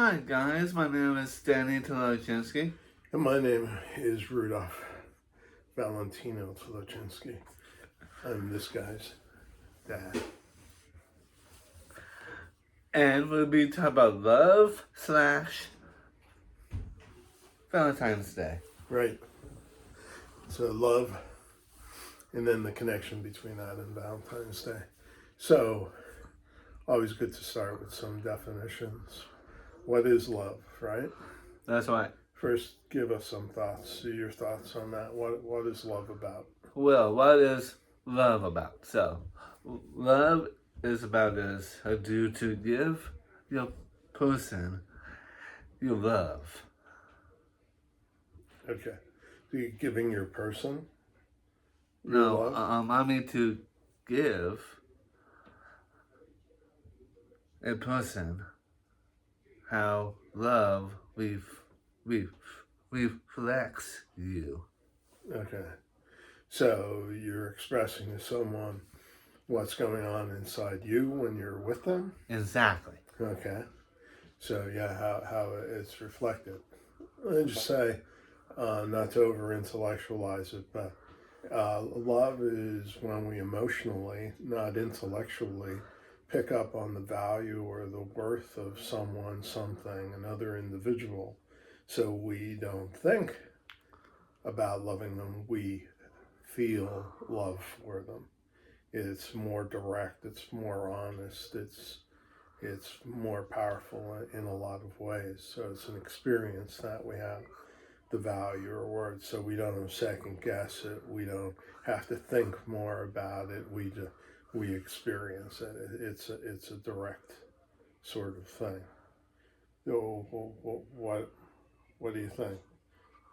Hi guys, my name is Danny Tolochinsky. And my name is Rudolph Valentino Tolochinsky. I'm this guy's dad. And we'll be talking about love / Valentine's Day. Right. So love, and then the connection between that and Valentine's Day. So always good to start with some definitions. What is love, right? That's right. First, give us some thoughts. Your thoughts on that. What is love about? Well, what is love about? So, love is about is a due to give your person you love. Okay. So you're giving your person your No, love? I mean to give a person how love reflects you. Okay. So you're expressing to someone what's going on inside you when you're with them. Exactly. Okay. So yeah, how it's reflected. Let me just say, not to over intellectualize it, but love is when we emotionally, not intellectually, pick up on the value or the worth of someone, something, another individual. So we don't think about loving them, we feel love for them. It's more direct, it's more honest, it's more powerful in a lot of ways. So it's an experience that we have the value or words. So we don't second guess it. We don't have to think more about it. We experience it. It's a direct sort of thing. So what do you think?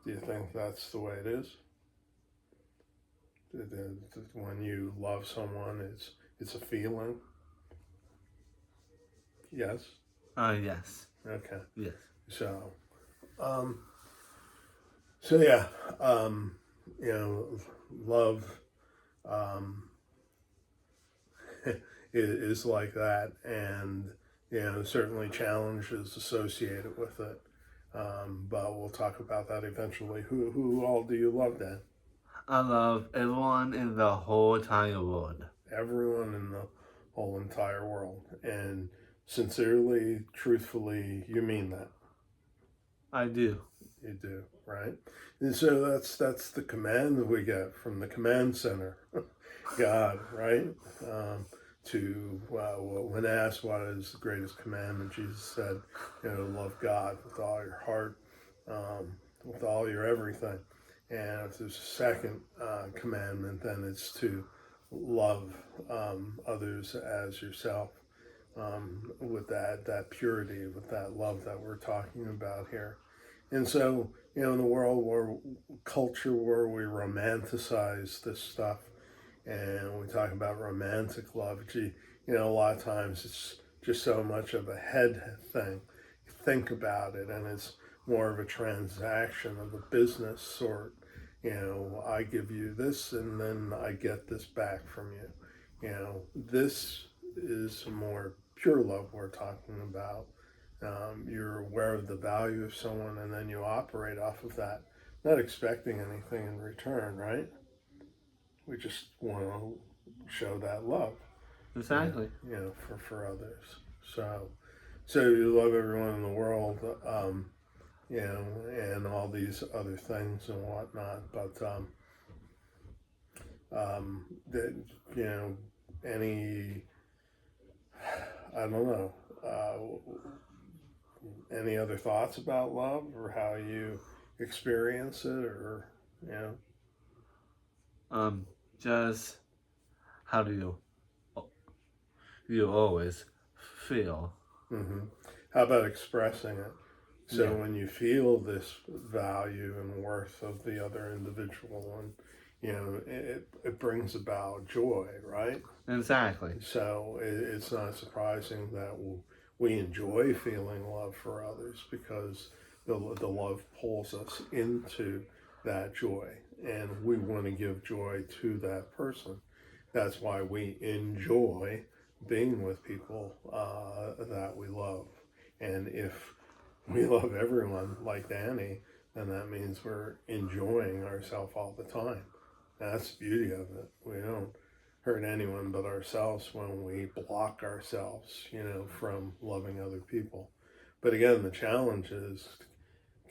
Do you think that's the way it is? When you love someone, it's a feeling. Yes. Yes. Okay. Yes. So, um, so yeah, you know, love is like that, and certainly challenges associated with it. But we'll talk about that eventually. Who all do you love, Dan? I love everyone in the whole entire world. Everyone in the whole entire world, and sincerely, truthfully, you mean that. I do. You do, right? And so that's the command that we get from the command center, God, right? To when asked what is the greatest commandment, Jesus said, love God with all your heart, with all your everything. And if there's a second commandment, then it's to love others as yourself, with that purity, with that love that we're talking about here. And so, in the world where culture where we romanticize this stuff and we talk about romantic love, a lot of times it's just so much of a head thing. You think about it and it's more of a transaction of a business sort. I give you this and then I get this back from you. This is more pure love we're talking about. You're aware of the value of someone and then you operate off of that, not expecting anything in return, right? We just want to show that love, Exactly. for others. So you love everyone in the world, and all these other things and whatnot. But that any, I don't know. Any other thoughts about love or how you experience it, or you know? Just how do you always feel? Mm-hmm. How about expressing it? So Yeah. when you feel this value and worth of the other individual, and it brings about joy, right? Exactly. So it's not surprising that we enjoy feeling love for others because the love pulls us into that joy, and we want to give joy to that person. That's why we enjoy being with people that we love. And if we love everyone like Danny, then that means we're enjoying ourselves all the time. That's the beauty of it. We don't hurt anyone but ourselves when we block ourselves, from loving other people. But again, the challenge is,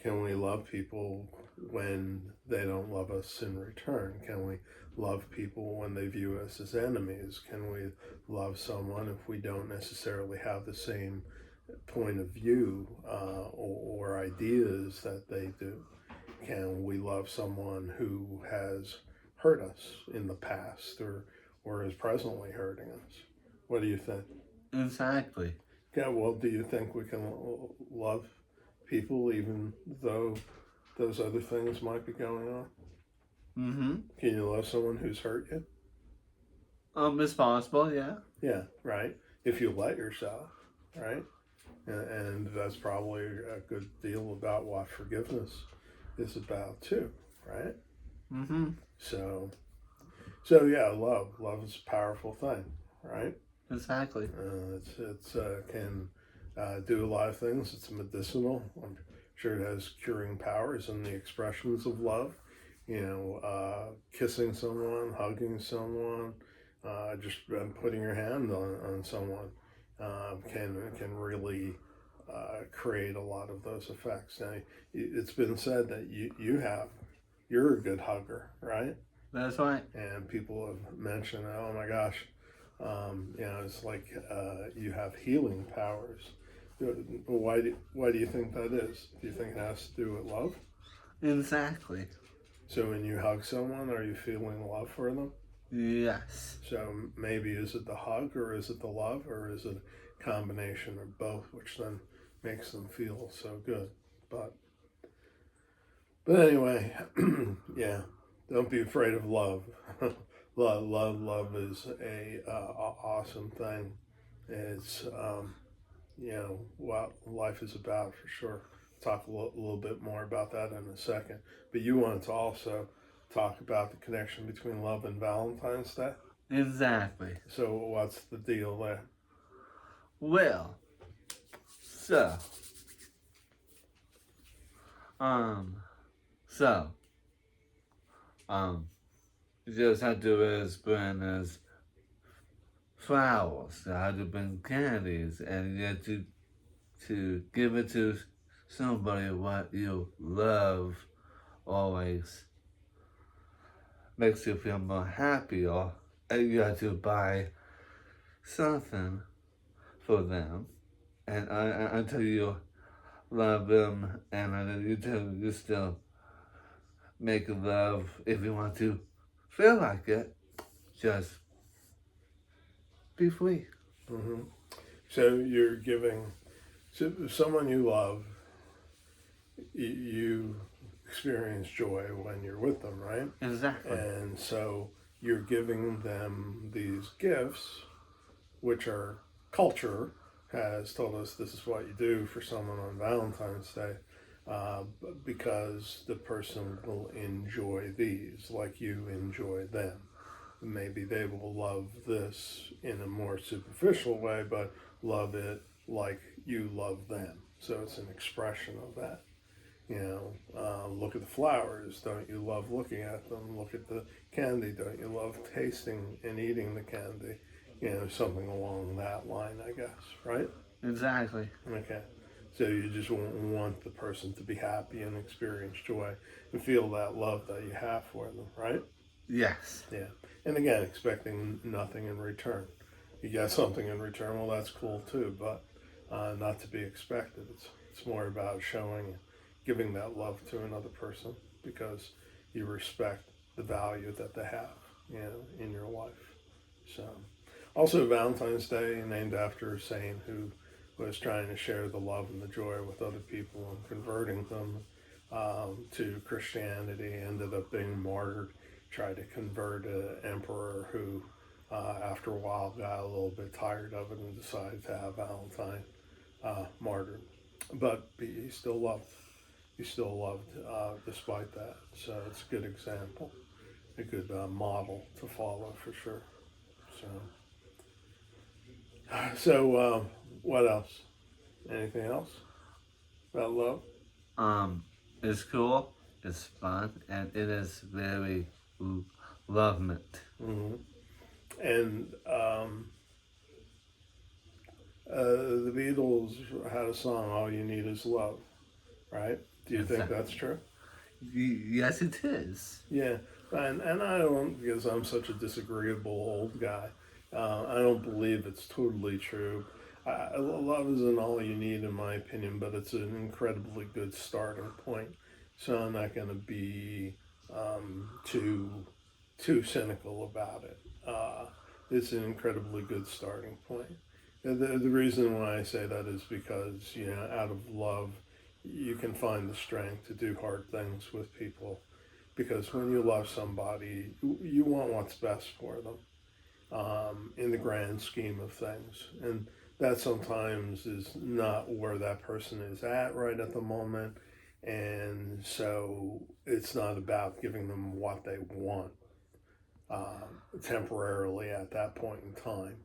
can we love people when they don't love us in return? Can we love people when they view us as enemies? Can we love someone if we don't necessarily have the same point of view or ideas that they do? Can we love someone who has hurt us in the past or is presently hurting us? What do you think? Exactly. Yeah, well, do you think we can love people even though those other things might be going on? Mm-hmm. Can you love someone who's hurt you? It's possible, yeah. Yeah, right. If you let yourself, right? And that's probably a good deal about what forgiveness is about too, right? Mm-hmm. So yeah, love is a powerful thing, right? Exactly. It's can do a lot of things. It's medicinal. I'm sure it has curing powers and the expressions of love. Kissing someone, hugging someone, just putting your hand on someone can really create a lot of those effects. Now, it's been said that you're a good hugger, right? That's right. And people have mentioned, oh my gosh, it's like you have healing powers. Why do you think that is? Do you think it has to do with love? Exactly. So when you hug someone, are you feeling love for them? Yes. So maybe is it the hug or is it the love or is it a combination of both, which then makes them feel so good? But anyway, yeah, don't be afraid of love. Love is a awesome thing. It's what life is about for sure. Talk a little bit more about that in a second. But you wanted to also talk about the connection between love and Valentine's Day. Exactly. So what's the deal there? Well, so, um, so, um, you just have to bring us flowers. You have to bring candies, and you have to give it to somebody what you love always makes you feel more happy, or you have to buy something for them, and until you love them, and you still make love if you want to feel like it. Just be free. Mm-hmm. So you're giving someone you love. You experience joy when you're with them, right? Exactly. And so you're giving them these gifts, which our culture has told us this is what you do for someone on Valentine's Day, because the person will enjoy these like you enjoy them. Maybe they will love this in a more superficial way, but love it like you love them. So it's an expression of that. Look at the flowers. Don't you love looking at them? Look at the candy. Don't you love tasting and eating the candy? Something along that line, I guess, right? Exactly. Okay. So you just want the person to be happy and experience joy and feel that love that you have for them, right? Yes. Yeah. And again, expecting nothing in return. You get something in return, well, that's cool too, but not to be expected. It's more about showing, giving that love to another person because you respect the value that they have, in your life. So, also Valentine's Day, named after a saint who was trying to share the love and the joy with other people and converting them to Christianity, ended up being martyred, tried to convert an emperor who, after a while, got a little bit tired of it and decided to have Valentine martyred. But he still loved. He still loved despite that. So it's a good example, a good model to follow for sure. So what else? Anything else? about love? It's cool, it's fun, and it is very lovement. Hmm. And the Beatles had a song, "All You Need Is Love," right? Do you think Exactly. that's true? Yes, it is. Yeah, and I don't, because I'm such a disagreeable old guy. I don't believe it's totally true. Love isn't all you need, in my opinion, but it's an incredibly good starting point. So I'm not going to be too cynical about it. It's an incredibly good starting point. The reason why I say that is because, out of love, you can find the strength to do hard things with people, because when you love somebody, you want what's best for them, in the grand scheme of things. And that sometimes is not where that person is at right at the moment. And so it's not about giving them what they want, temporarily at that point in time.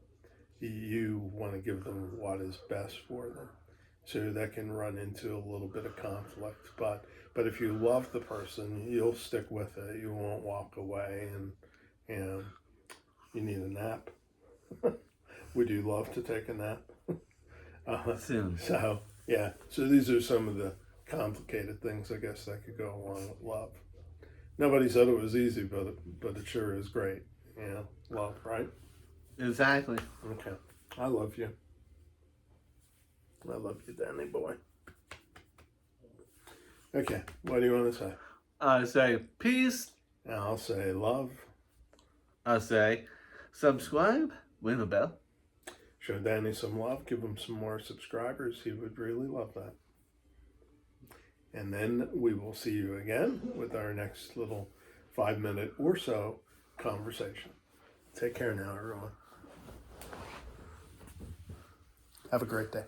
You want to give them what is best for them. So that can run into a little bit of conflict. But if you love the person, you'll stick with it. You won't walk away. And you know, you need a nap. Would you love to take a nap? Soon. So yeah. So these are some of the complicated things, I guess, that could go along with love. Nobody said it was easy, but it sure is great. Love, right? Exactly. Okay. I love you. I love you, Danny boy. Okay. What do you want to say? I say peace. I'll say love. I say subscribe, ring the bell. Show Danny some love. Give him some more subscribers. He would really love that. And then we will see you again with our next little 5 minute or so conversation. Take care now, everyone. Have a great day.